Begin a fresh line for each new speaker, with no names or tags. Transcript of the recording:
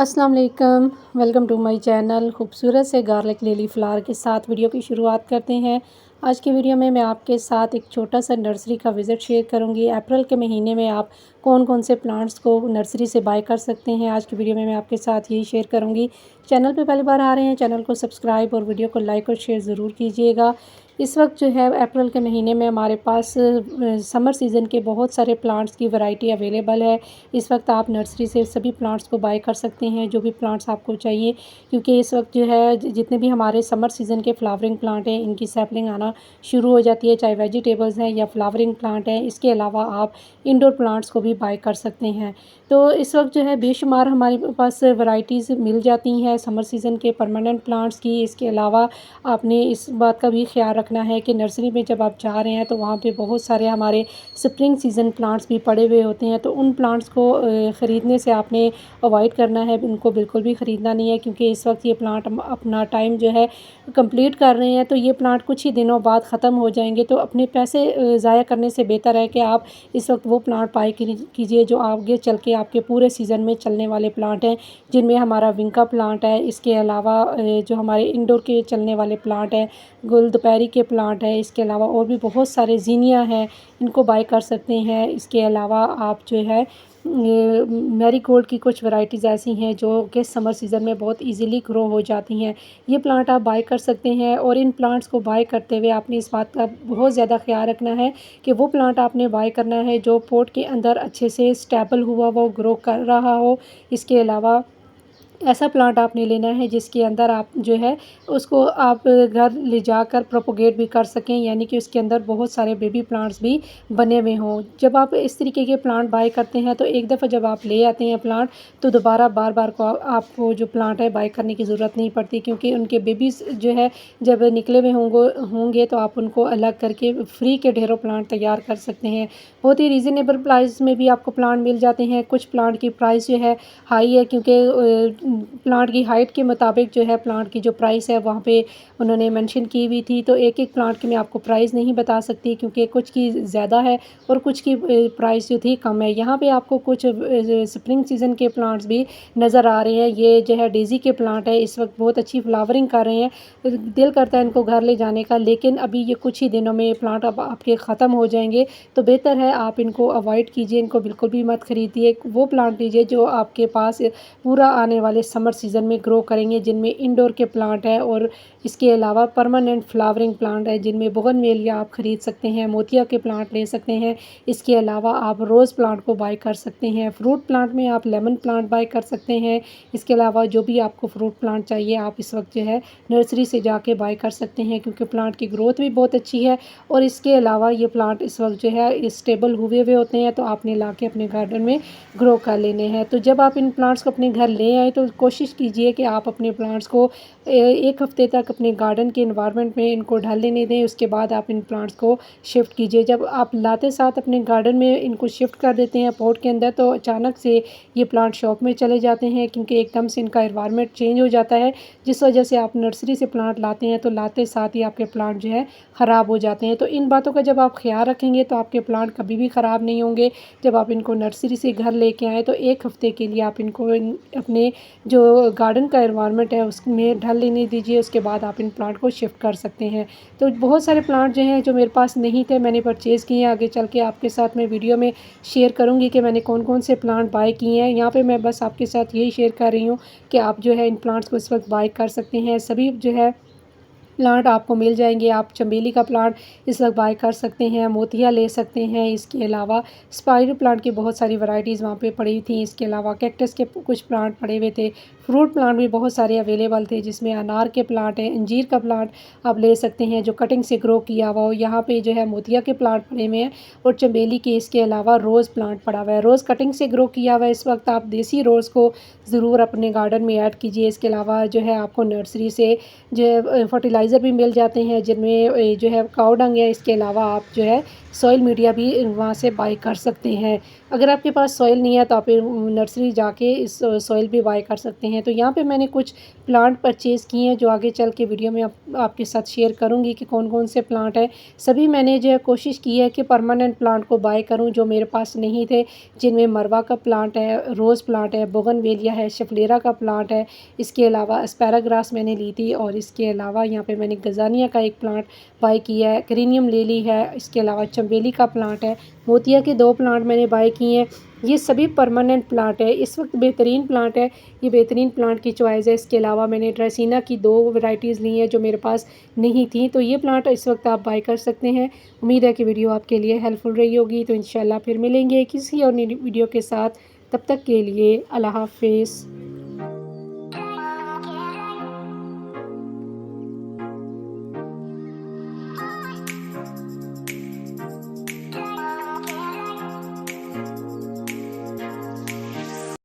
अस्सलाम वालेकुम, welcome to my channel. खूबसूरत से गार्लिक लिली फ्लावर के साथ वीडियो की शुरुआत करते हैं। आज की वीडियो में मैं आपके साथ एक छोटा सा नर्सरी का विज़िट शेयर करूंगी। अप्रैल के महीने में आप कौन कौन से प्लांट्स को नर्सरी से बाय कर सकते हैं, आज की वीडियो में मैं आपके साथ यही शेयर करूंगी। चैनल पे पहली बार आ रहे हैं, चैनल को सब्सक्राइब और वीडियो को लाइक और शेयर ज़रूर कीजिएगा। इस वक्त जो है अप्रैल के महीने में हमारे पास समर सीज़न के बहुत सारे प्लांट्स की वैरायटी अवेलेबल है। इस वक्त आप नर्सरी से सभी प्लांट्स को बाय कर सकते हैं, जो भी प्लांट्स आपको चाहिए, क्योंकि इस वक्त जो है जितने भी हमारे समर सीज़न के फ्लावरिंग प्लांट हैं, इनकी सैपलिंग आना शुरू हो जाती है, चाहे वेजिटेबल्स हैं या फ्लावरिंग प्लांट हैं। इसके अलावा आप इंडोर प्लांट्स को भी बाय कर सकते हैं। तो इस वक्त जो है बेशुमार हमारे पास वैरायटीज़ मिल जाती हैं समर सीज़न के परमानेंट प्लांट्स की। इसके अलावा आपने इस बात का भी ख्याल रखना है कि नर्सरी में जब आप जा रहे हैं तो वहाँ पे बहुत सारे हमारे स्प्रिंग सीज़न प्लांट्स भी पड़े हुए होते हैं, तो उन प्लांट्स को ख़रीदने से आपने अवॉइड करना है, उनको बिल्कुल भी ख़रीदना नहीं है, क्योंकि इस वक्त ये प्लांट अपना टाइम जो है कंप्लीट कर रहे हैं। तो ये प्लांट कुछ ही दिनों बाद ख़त्म हो जाएंगे, तो अपने पैसे ज़ाया करने से बेहतर है कि आप इस वक्त वो प्लांट बाय कीजिए जो आगे चल के आपके पूरे सीज़न में चलने वाले प्लांट हैं, जिनमें हमारा विंका प्लांट है। इसके अलावा जो हमारे इंडोर के चलने वाले प्लांट हैं, गुलदपहरी के प्लांट है। इसके अलावा और भी बहुत सारे ज़ीनिया हैं, इनको बाय कर सकते हैं। इसके अलावा आप जो है मैरीगोल्ड की कुछ वैरायटीज़ ऐसी हैं जो कि समर सीज़न में बहुत इजीली ग्रो हो जाती हैं। ये प्लांट आप बाय कर सकते हैं, और इन प्लांट्स को बाय करते हुए आपने इस बात का बहुत ज़्यादा ख्याल रखना है कि वो प्लांट आपने बाय करना है जो पॉट के अंदर अच्छे से स्टेबल हुआ वो ग्रो कर रहा हो। इसके अलावा ऐसा प्लांट आपने लेना है जिसके अंदर आप जो है उसको आप घर ले जाकर प्रोपोगेट भी कर सकें, यानी कि उसके अंदर बहुत सारे बेबी प्लांट्स भी बने हुए हों। जब आप इस तरीके के प्लांट बाय करते हैं तो एक दफ़ा जब आप ले आते हैं प्लांट, तो दोबारा बार बार को आपको जो प्लांट है बाय करने की ज़रूरत नहीं पड़ती, क्योंकि उनके बेबीज़ जो है जब निकले हुए होंगे तो आप उनको अलग करके फ्री के ढेरों प्लांट तैयार कर सकते हैं। बहुत ही रीज़नेबल प्राइस में भी आपको प्लांट मिल जाते हैं। कुछ प्लांट की प्राइस जो है हाई है, क्योंकि प्लांट की हाइट के मुताबिक जो है प्लांट की जो प्राइस है वहाँ पे उन्होंने मेंशन की हुई थी। तो एक एक प्लांट की मैं आपको प्राइस नहीं बता सकती, क्योंकि कुछ की ज़्यादा है और कुछ की प्राइस जो थी कम है। यहाँ पे आपको कुछ स्प्रिंग सीज़न के प्लांट्स भी नज़र आ रहे हैं। ये जो है डेज़ी के प्लांट है, इस वक्त बहुत अच्छी फ्लावरिंग कर रहे हैं, दिल करता है इनको घर ले जाने का, लेकिन अभी ये कुछ ही दिनों में प्लांट अब आपके ख़त्म हो जाएंगे। तो बेहतर है आप इनको अवॉइड कीजिए, इनको बिल्कुल भी मत ख़रीदिए। वो प्लांट लीजिए जो आपके पास पूरा आने वाले समर सीज़न में ग्रो करेंगे, जिनमें इंडोर के प्लांट हैं और इसके अलावा परमानेंट फ्लावरिंग प्लांट है, जिनमें बोगनवेलिया आप ख़रीद सकते हैं, मोतिया के प्लांट ले सकते हैं। इसके अलावा आप रोज़ प्लांट को बाय कर सकते हैं। फ्रूट प्लांट में आप लेमन प्लांट बाय कर सकते हैं। इसके अलावा जो भी आपको फ्रूट प्लांट चाहिए आप इस वक्त जो है नर्सरी से जाके बाय कर सकते हैं, क्योंकि प्लांट की ग्रोथ भी बहुत अच्छी है। और इसके अलावा ये प्लांट इस वक्त जो है स्टेबल हुए हुए होते हैं, तो आपने ला के अपने गार्डन में ग्रो कर लेने हैं। तो जब आप इन प्लांट्स को अपने घर ले आए तो कोशिश कीजिए कि आप अपने प्लांट्स को एक हफ़्ते तक अपने गार्डन के एनवायरनमेंट में इनको ढल लेने दें। उसके बाद आप इन प्लांट्स को शिफ्ट कीजिए। जब आप लाते साथ अपने गार्डन में इनको शिफ्ट कर देते हैं पॉट के अंदर, तो अचानक से ये प्लांट शॉक में चले जाते हैं, क्योंकि एकदम से इनका एनवायरनमेंट चेंज हो जाता है, जिस वजह से आप नर्सरी से प्लांट लाते हैं तो लाते साथ ही आपके प्लांट जो है ख़राब हो जाते हैं। तो इन बातों का जब आप ख्याल रखेंगे तो आपके प्लांट कभी भी ख़राब नहीं होंगे। जब आप इनको नर्सरी से घर लेके आएँ तो एक हफ़्ते के लिए आप इनको अपने जो गार्डन का एनवायरनमेंट है उसमें ढल लेने दीजिए। उसके बाद आप इन प्लांट को शिफ्ट कर सकते हैं। तो बहुत सारे प्लांट जो हैं जो मेरे पास नहीं थे, मैंने परचेज़ किए हैं। आगे चल के आपके साथ मैं वीडियो में शेयर करूंगी कि मैंने कौन कौन से प्लांट बाय किए हैं। यहाँ पे मैं बस आपके साथ यही शेयर कर रही हूँ कि आप जो है इन प्लांट्स को इस वक्त बाय कर सकते हैं। सभी जो है प्लांट आपको मिल जाएंगे। आप चमेली का प्लांट इस वक्त बाय कर सकते हैं, मोतिया ले सकते हैं। इसके अलावा स्पाइडर प्लांट की बहुत सारी वैरायटीज़ वहाँ पे पड़ी थी। इसके अलावा कैक्टस के कुछ प्लांट पड़े हुए थे। फ्रूट प्लांट भी बहुत सारे अवेलेबल थे, जिसमें अनार के प्लांट हैं, अंजीर का प्लांट आप ले सकते हैं जो कटिंग से ग्रो किया हुआ हो। यहाँ पे जो है मोतिया के प्लांट पड़े हुए हैं और चमेली के। इसके अलावा रोज़ प्लांट पड़ा हुआ है, रोज़ कटिंग से ग्रो किया हुआ है। इस वक्त आप देसी रोज़ को ज़रूर अपने गार्डन में ऐड कीजिए। इसके अलावा जो है आपको नर्सरी से जो है फर्टिलाइज़र भी मिल जाते हैं, जिनमें जो है काऊ डंग है। इसके अलावा आप जो है सॉइल मीडिया भी वहाँ से बाय कर सकते हैं। अगर आपके पास सॉइल नहीं है तो आप नर्सरी जाके इस सॉइल भी बाय कर सकते हैं। तो यहाँ पे मैंने कुछ प्लांट परचेज़ किए हैं जो आगे चल के वीडियो में आपके साथ शेयर करूँगी कि कौन-कौन से प्लांट हैं। सभी मैंने जो है कोशिश की है कि परमानेंट प्लांट को बाय करूँ जो मेरे पास नहीं थे, जिनमें मरवा का प्लांट है, रोज़ प्लांट है, बोगनवेलिया है, शफलेरा का प्लांट है। इसके अलावा एस्पैराग्रास मैंने ली थी और इसके अलावा यहाँ पे मैंने गज़ानिया का एक प्लांट बाय किया है, क्रीनियम लिली है, इसके अलावा चमेली का प्लांट है, मोतिया के 2 प्लांट मैंने बाय किए हैं। ये सभी परमानेंट प्लांट है। इस वक्त बेहतरीन प्लांट है, ये बेहतरीन प्लांट की चॉइस है। इसके अलावा मैंने ड्रेसिना की 2 वैराइटीज़ ली हैं जो मेरे पास नहीं थी, तो ये प्लांट इस वक्त आप बाय कर सकते हैं। उम्मीद है कि वीडियो आपके लिए हेल्पफुल रही होगी। तो इंशाल्लाह फिर मिलेंगे किसी और नई वीडियो के साथ। तब तक के लिए अल्लाह हाफ़िज़।